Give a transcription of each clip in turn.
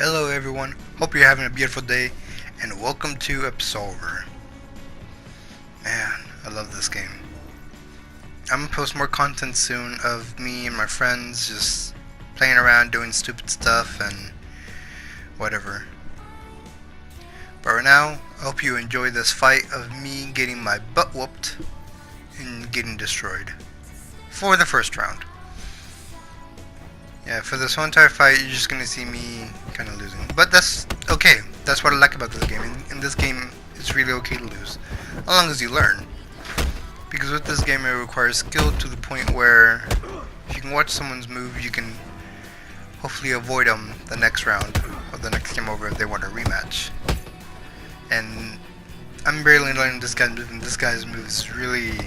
Hello everyone, hope you're having a beautiful day, and welcome to Absolver. Man, I love this game. I'm gonna post more content soon of me and my friends just playing around doing stupid stuff and whatever. But right now, I hope you enjoy this fight of me getting my butt whooped and getting destroyed for the first round. Yeah, for this whole entire fight, you're just gonna see me kind of losing. But that's okay. That's what I like about this game. In this game, it's really okay to lose, as long as you learn. Because with this game, it requires skill to the point where if you can watch someone's move, you can hopefully avoid them the next round or the next game over if they want a rematch. And I'm barely learning this guy's move, and this guy's move is really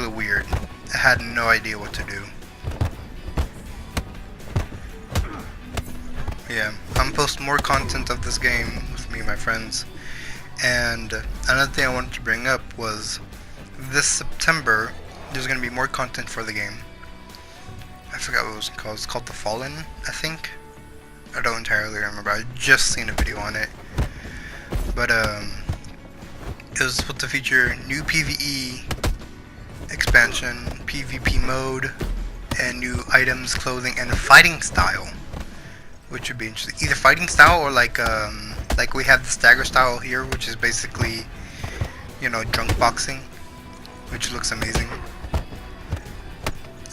weird. I had no idea what to do. Yeah, I'm posting more content of this game with me and my friends. And another thing I wanted to bring up was this September there's going to be more content for the game. I forgot what it was called. It's called The Fallen, I think. I don't entirely remember. I just seen a video on it. But it was supposed to feature new PvE expansion, PvP mode, and new items, clothing, and fighting style. Which would be interesting. Either fighting style or like we have the stagger style here, which is basically, you know, drunk boxing, which looks amazing.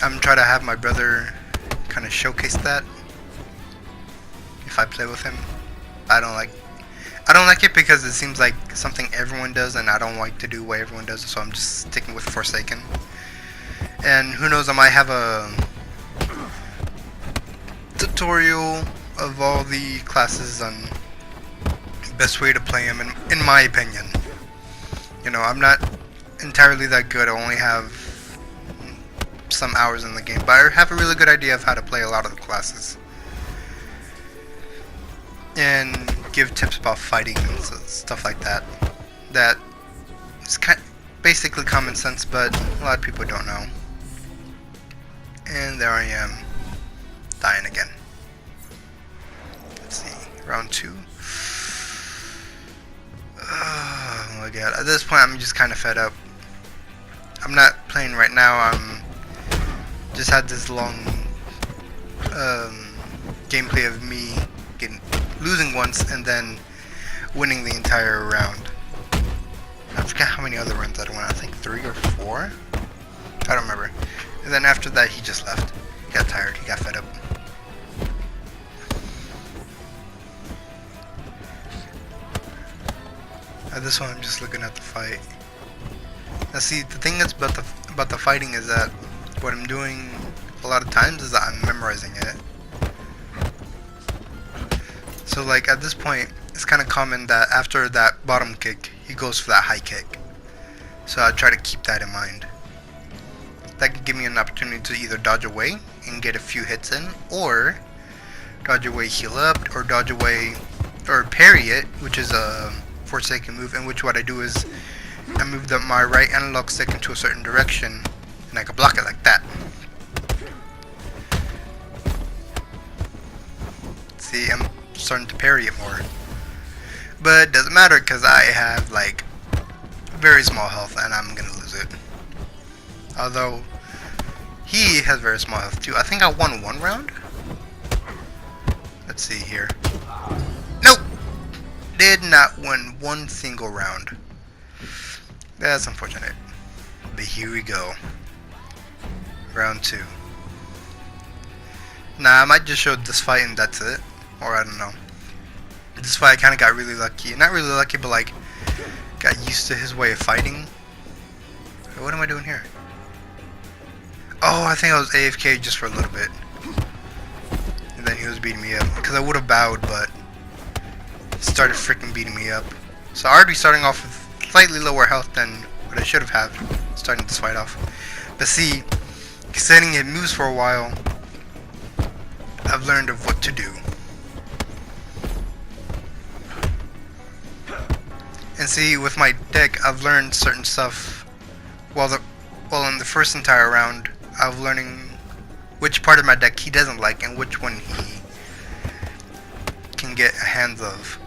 I'm trying to have my brother kind of showcase that if I play with him. I don't like it because it seems like something everyone does, and I don't like to do what everyone does, so I'm just sticking with Forsaken. And who knows, I might have a tutorial of all the classes on best way to play them in my opinion. You know, I'm not entirely that good. I only have some hours in the game, but I have a really good idea of how to play a lot of the classes and give tips about fighting and stuff like that. That is basically common sense, but a lot of people don't know. And there I am, dying again. Let's see, round 2. Oh my god, at this point I'm just kind of fed up. I'm not playing right now. I'm just had this long gameplay of me losing once and then winning the entire round. I forget how many other rounds I won. I think 3 or 4. I don't remember. And then after that he just left. He got tired. He got fed up. At this one, I'm just looking at the fight. Now, see, the thing that's about the fighting is that what I'm doing a lot of times is that I'm memorizing it. So, like at this point, it's kind of common that after that bottom kick, he goes for that high kick. So I try to keep that in mind. That could give me an opportunity to either dodge away and get a few hits in, or dodge away, heal up, or dodge away, or parry it, which is a Forsaken move, in which what I do is I move my right analog stick into a certain direction and I can block it like that. See, I'm starting to parry it more, but it doesn't matter because I have like very small health and I'm gonna lose it. Although he has very small health too. I think I won 1 round. Let's see here. Nope! Did not win 1 single round. That's unfortunate. But here we go. Round 2. Nah, I might just show this fight and that's it. Or I don't know. This fight I kinda got really lucky. Not really lucky, but like got used to his way of fighting. What am I doing here? Oh, I think I was AFK just for a little bit. And then he was beating me up. Because I would have bowed, but started freaking beating me up. So I already starting off with slightly lower health than what I should have had starting this fight off. But see, setting his moves for a while, I've learned of what to do. And see, with my deck, I've learned certain stuff. Well, in the first entire round, I was learning which part of my deck he doesn't like and which one he get hands of.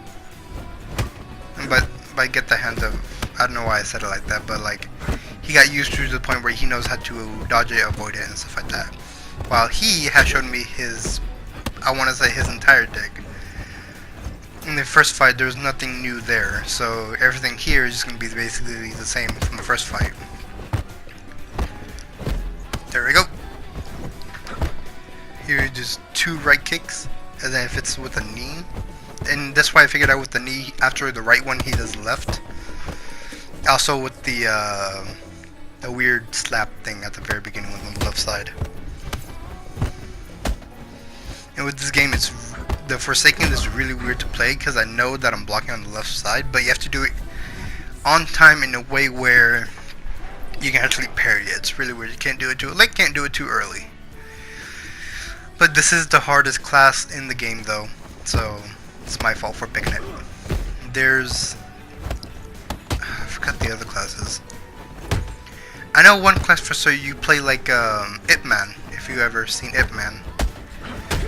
But by get the hands of, I don't know why I said it like that, but like he got used to the point where he knows how to dodge it, avoid it, and stuff like that. While he has shown me his, I want to say his entire deck. In the first fight, there's nothing new there, so everything here is just going to be basically the same from the first fight. There we go. Here, just 2 right kicks, and then if it's with a knee, and that's why I figured out with the knee, after the right one, he does left. Also with the weird slap thing at the very beginning on the left side. And with this game, the Forsaken is really weird to play because I know that I'm blocking on the left side, but you have to do it on time in a way where you can actually parry it. It's really weird. You can't do it too late, can't do it too early. But this is the hardest class in the game though, so it's my fault for picking it. There's, I forgot the other classes. I know one class for so you play like Ip Man, if you ever seen Ip Man.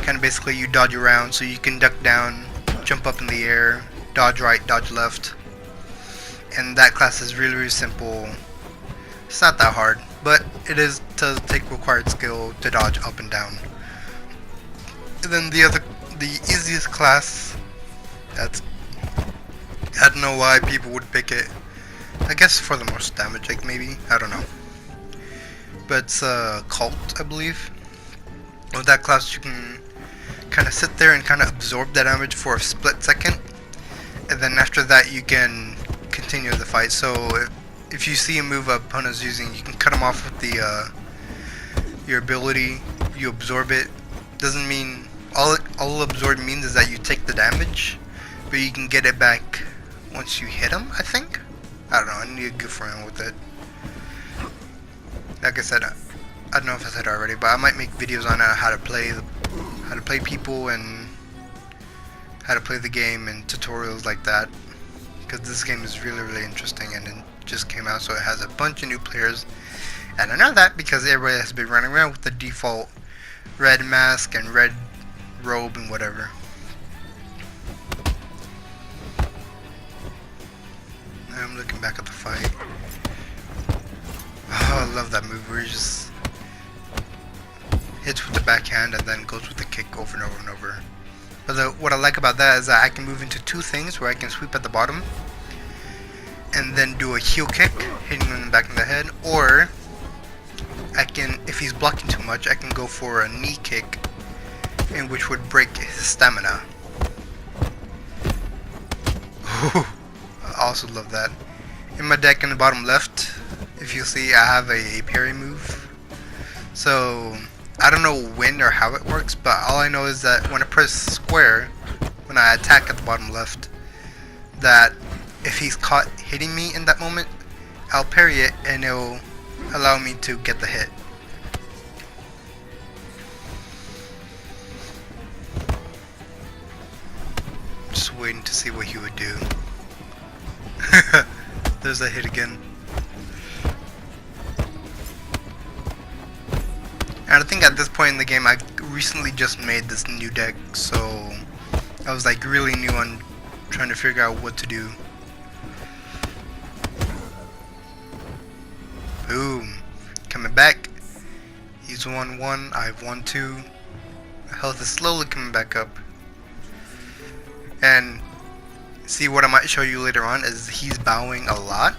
Kind of basically you dodge around, so you can duck down, jump up in the air, dodge right, dodge left. And that class is really, really simple. It's not that hard, but it is to take required skill to dodge up and down. And then the easiest class, that's, I don't know why people would pick it. I guess for the most damage, like maybe, I don't know. But it's Cult, I believe. With that class, you can kind of sit there and kind of absorb that damage for a split second, and then after that you can continue the fight. So if you see a move a opponent's using, you can cut them off with the your ability. You absorb it. Doesn't mean all absorb means is that you take the damage, but you can get it back once you hit them. I think. I don't know. I need to goof around with it. Like I said, I don't know if I said it already, but I might make videos on how to play people and how to play the game and tutorials like that, because this game is really, really interesting, and it just came out, so it has a bunch of new players. And I know that because everybody has been running around with the default red mask and red robe and whatever. Now I'm looking back at the fight. Oh, I love that move where he just hits with the backhand and then goes with the kick over and over and over. But what I like about that is that I can move into 2 things where I can sweep at the bottom and then do a heel kick, hitting him in the back of the head, or I can, if he's blocking too much, I can go for a knee kick, in which would break his stamina. I also love that. In my deck in the bottom left, if you see, I have a parry move. So I don't know when or how it works, but all I know is that when I press square, when I attack at the bottom left, that if he's caught hitting me in that moment, I'll parry it and it'll allow me to get the hit. Just waiting to see what he would do. There's a hit again. And I think at this point in the game, I recently just made this new deck, so I was like really new on trying to figure out what to do. Boom. Coming back. He's 1-1, I have 1-2. Health is slowly coming back up. And see, what I might show you later on is he's bowing a lot,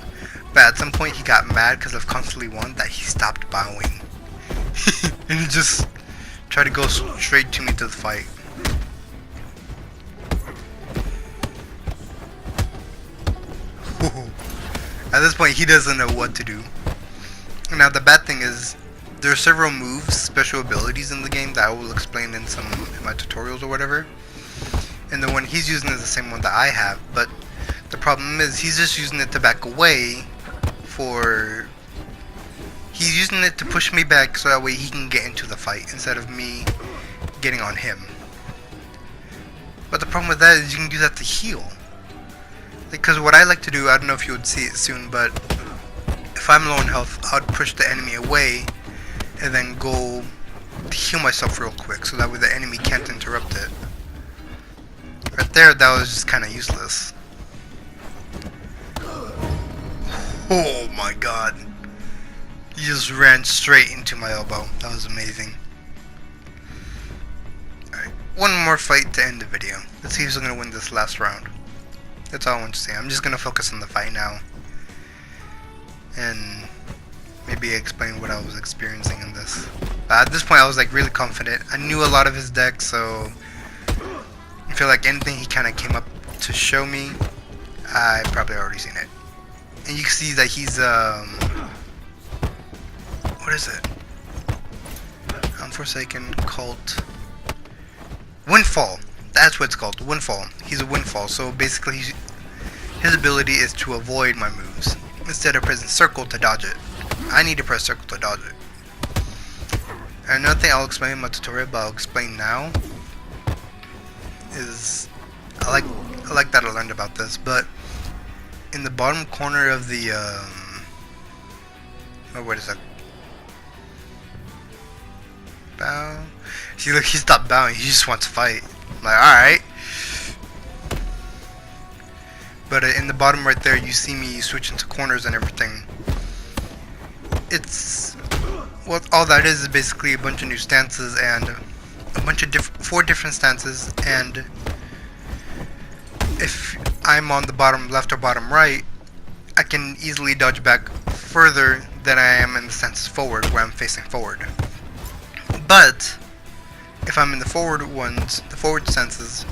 but at some point he got mad because I've constantly won that he stopped bowing. And he just tried to go straight to me to the fight. At this point he doesn't know what to do. Now the bad thing is there are several moves, special abilities in the game that I will explain in my tutorials or whatever. And the one he's using is the same one that I have, but the problem is he's just using it to back away for... He's using it to push me back so that way he can get into the fight instead of me getting on him. But the problem with that is you can do that to heal. Because what I like to do, I don't know if you would see it soon, but if I'm low in health, I would push the enemy away and then go to heal myself real quick so that way the enemy can't interrupt it. Right there, that was just kind of useless. Oh my god. He just ran straight into my elbow. That was amazing. Alright, one more fight to end the video. Let's see who's going to win this last round. That's all I want to say. I'm just going to focus on the fight now. And maybe explain what I was experiencing in this. At this point I was like really confident. I knew a lot of his deck, so I feel like anything he kind of came up to show me, I probably already seen it. And you can see that he's what is it? Unforsaken, Cult, Windfall. That's what it's called, Windfall. He's a Windfall, so basically his ability is to avoid my moves instead of pressing circle to dodge it. I need to press circle to dodge it. And another thing I'll explain in my tutorial, but I'll explain now, is I like that I learned about this, but in the bottom corner of the oh, what is that? Bow. See, look, he stopped bowing. He just wants to fight. I'm like, all right. But in the bottom right there, you see me switch into corners and everything. It's what all that is basically a bunch of new stances and a bunch of 4 different stances, and if I'm on the bottom left or bottom right, I can easily dodge back further than I am in the stance forward, where I'm facing forward. But if I'm in the forward ones, the forward stances,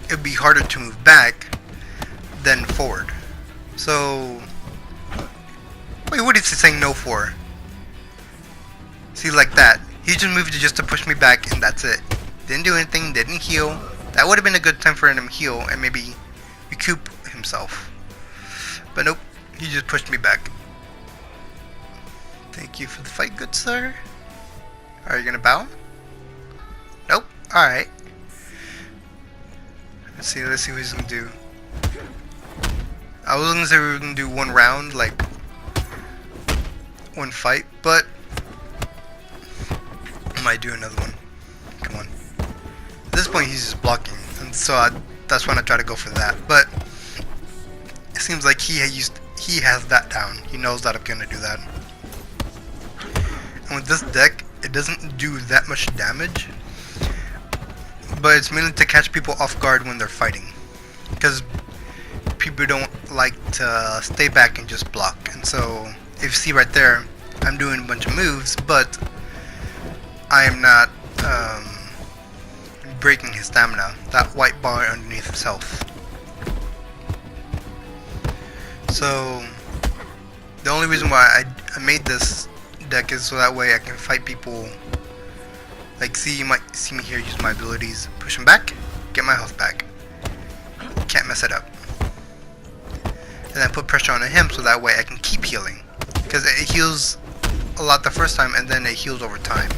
it would be harder to move back than forward. So wait, what is he saying no for? See, like that. He just moved just to push me back, and that's it. Didn't do anything, didn't heal. That would have been a good time for him to heal and maybe recoup himself. But nope, he just pushed me back. Thank you for the fight, good sir. Are you gonna bow? Nope. Alright. Let's see what he's gonna do. I was gonna say we were gonna do one round, like one fight, but I might do another one. Come on. At this point he's just blocking, and so that's when I try to go for that. But it seems like he has that down. He knows that I'm gonna do that. And with this deck, it doesn't do that much damage, but it's mainly to catch people off guard when they're fighting, because people don't like to stay back and just block. And so if you see right there, I'm doing a bunch of moves, but I am not breaking his stamina, that white bar underneath his health. So the only reason why I made this deck is so that way I can fight people. Like, see, you might see me here use my abilities, push him back, get my health back, can't mess it up, and then put pressure on him so that way I can keep healing, because it heals a lot the first time and then it heals over time.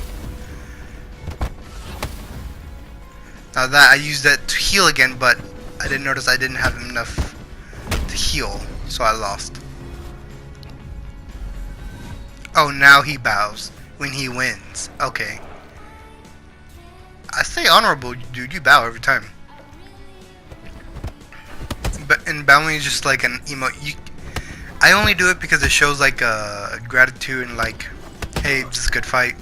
Now that I used that to heal again, but I didn't notice I didn't have enough to heal, so I lost. Oh, now he bows when he wins. Okay. I stay honorable, dude. You bow every time. But and bowing is just like an emote. I only do it because it shows like gratitude and like, hey, this is a good fight,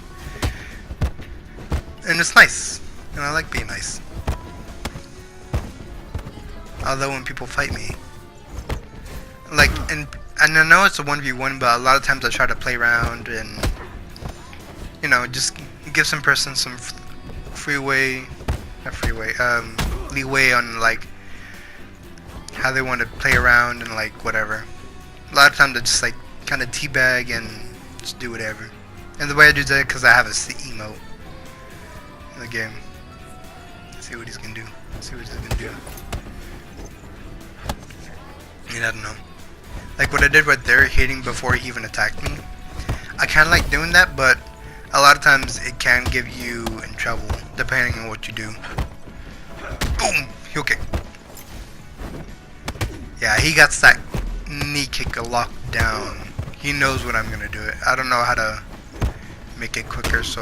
and it's nice, and I like being nice. Although when people fight me, like, and I know it's a 1v1, but a lot of times I try to play around and, you know, just give some person some leeway on like how they want to play around and like whatever. A lot of times I just like kind of teabag and just do whatever. And the way I do that because I have a emote in the game. Let's see what he's gonna do. Let's see what he's gonna do. I mean, I don't know. Like what I did right there, hitting before he even attacked me. I kind of like doing that, but a lot of times it can give you in trouble depending on what you do. Boom! Heel kick. Yeah, he got that knee kick locked down. He knows when I'm gonna do it. I don't know how to make it quicker, so.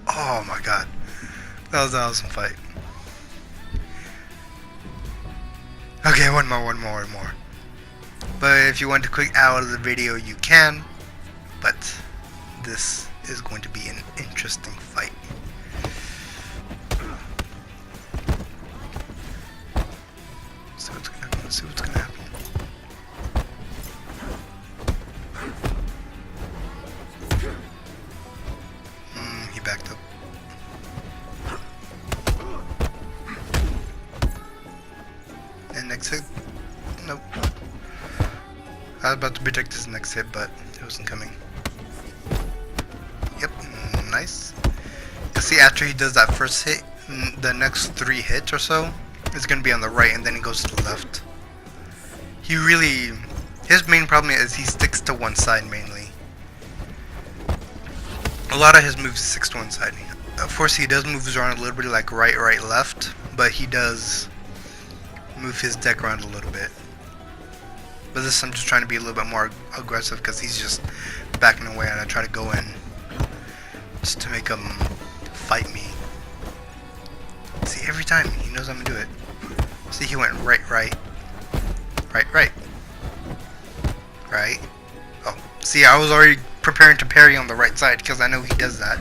Oh my god. That was an awesome fight. Okay, one more. But if you want to click out of the video, you can. But this is going to be an interesting fight. Let's see what's gonna happen. He backed up. And next hit. Nope. I was about to predict his next hit, but it wasn't coming. Yep, nice. You'll see after he does that first hit, the next 3 hits or so is going to be on the right, and then he goes to the left. His main problem is he sticks to one side mainly. A lot of his moves sticks to one side. Of course, he does move around a little bit, like right, left, but he does move his deck around a little bit. But this I'm just trying to be a little bit more aggressive because he's just backing away, and I try to go in just to make him fight me. See, every time he knows I'm gonna do it. See, he went right. Oh, see, I was already preparing to parry on the right side because I know he does that.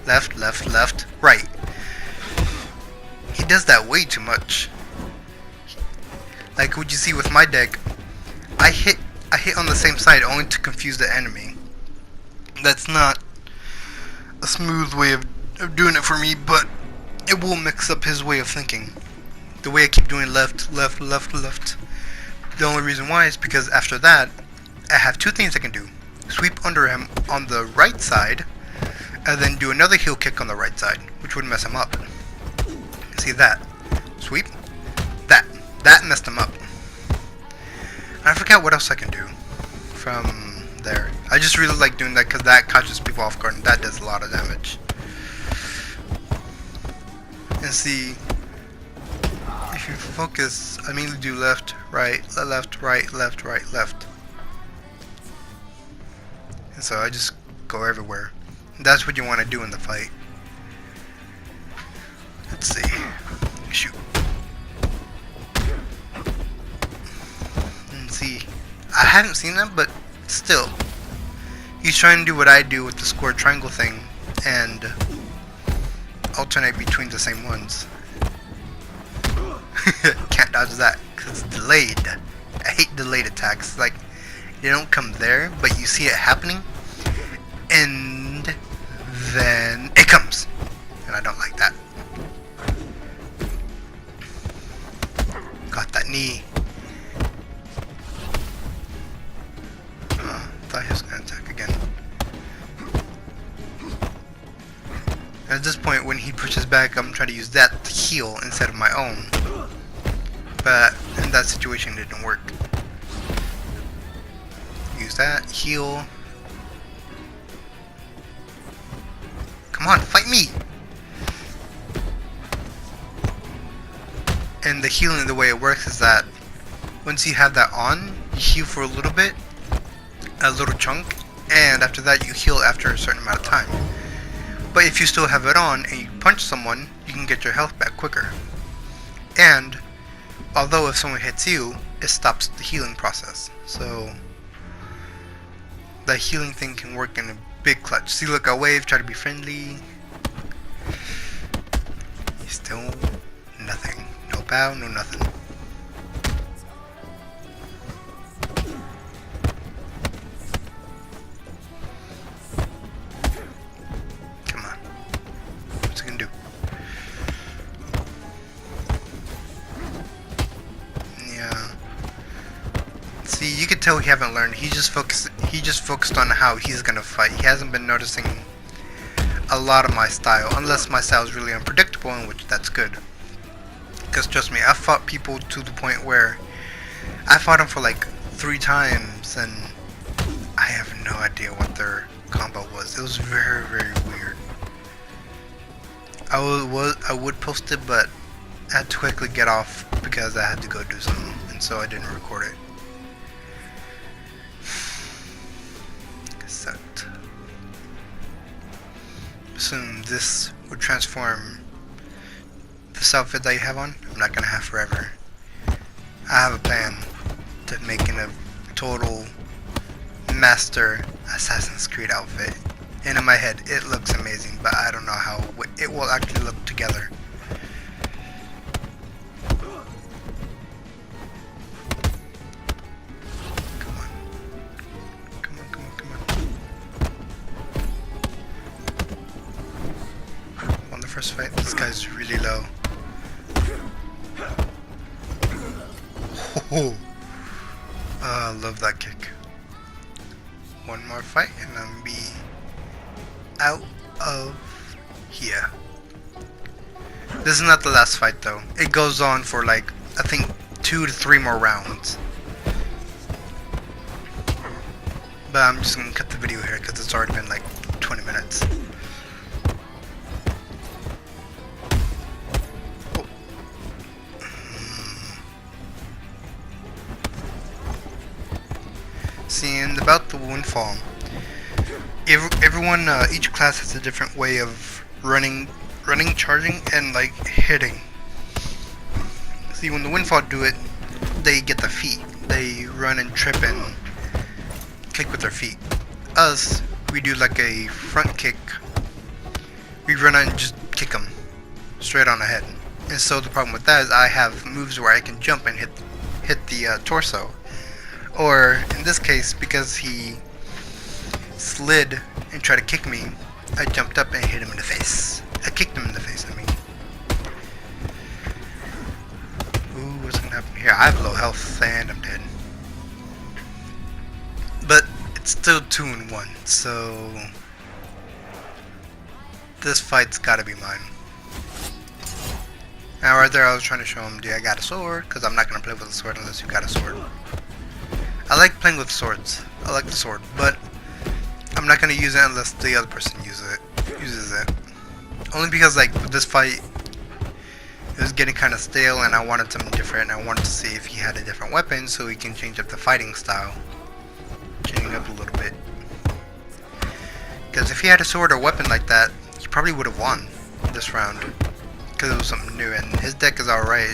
Left, right. He does that way too much. Like what you see with my deck, I hit on the same side only to confuse the enemy. That's not a smooth way of doing it for me, but it will mix up his way of thinking. The way I keep doing left. The only reason why is because after that, I have 2 things I can do. Sweep under him on the right side, and then do another heel kick on the right side, which would mess him up. See that? Sweep. That messed him up. I forgot what else I can do from there. I just really like doing that because that catches people off guard, and that does a lot of damage. And see, if you focus, I mainly do left, right, left. And so I just go everywhere. That's what you want to do in the fight. Let's see. Shoot. And see, I haven't seen that, but still, he's trying to do what I do with the square triangle thing and alternate between the same ones. Can't dodge that because it's delayed. I hate delayed attacks. Like, they don't come there, but you see it happening, and then it comes, and I don't like that. Got that knee. Thought he was gonna attack again. At this point, when he pushes back, I'm trying to use that to heal instead of my own. But in that situation, it didn't work. Use that, heal. Come on, fight me! And the healing, the way it works is that once you have that on, you heal for a little bit, a little chunk, and after that you heal after a certain amount of time. But if you still have it on and you punch someone, you can get your health back quicker. And although if someone hits you, it stops the healing process. So the healing thing can work in a big clutch. See, look, I wave, try to be friendly. Still nothing. No bow, no nothing. Come on. What's it gonna do? Yeah. See, you could tell he haven't learned. He just focused on how he's gonna fight. He hasn't been noticing a lot of my style, unless my style is really unpredictable, in which that's good. Because trust me, I've fought people to the point where I fought them for like 3 times and I have no idea what their combo was. It was very, very weird. I would post it, but I had to quickly get off because I had to go do something, and so I didn't record it. Sucked. Soon this would transform this outfit that you have on. I'm not gonna have forever. I have a plan to making a total master Assassin's Creed outfit. And in my head, it looks amazing, but I don't know how it will actually look together. Come on. Come on, come on, come on. On the first fight, this guy's really low. Oh, I love that kick. One more fight and I'm be out of here. This is not the last fight though. It goes on for like, I think 2 to 3 more rounds. But I'm just gonna cut the video here because it's already been like 20 minutes. And about the windfall, everyone, each class has a different way of running, charging, and like hitting. See, when the windfall do it, they get the feet. They run and trip and kick with their feet. Us, we do like a front kick. We run and just kick them straight on the head. And so the problem with that is I have moves where I can jump and hit the torso. Or, in this case, because he slid and tried to kick me, I jumped up and hit him in the face. I kicked him in the face, I mean. Ooh, what's gonna happen here? I have low health and I'm dead. But, it's still 2 in 1, so... this fight's gotta be mine. Now, right there I was trying to show him, I got a sword, because I'm not gonna play with a sword unless you got a sword. I like playing with swords. I like the sword, but I'm not gonna use it unless the other person uses it. Only because like with this fight, it was getting kind of stale, and I wanted something different. I wanted to see if he had a different weapon, so he can change up the fighting style, changing up a little bit. Because if he had a sword or weapon like that, he probably would have won this round, because it was something new. And his deck is alright.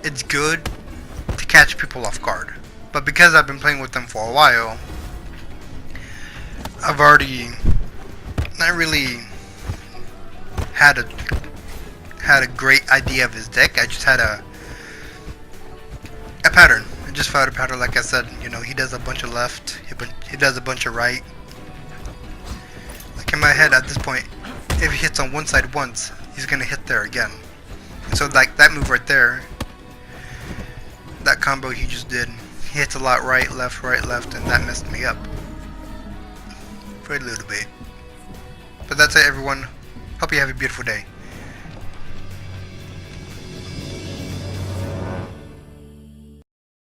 It's good to catch people off guard. But because I've been playing with them for a while, I've already not really had a great idea of his deck. I just had a pattern. I just found a pattern, like I said. You know, he does a bunch of left, he does a bunch of right. Like in my head at this point, if he hits on one side once, he's gonna hit there again. So like that move right there, that combo he just did. He hits a lot right, left, and that messed me up for a little bit. But that's it, everyone. Hope you have a beautiful day.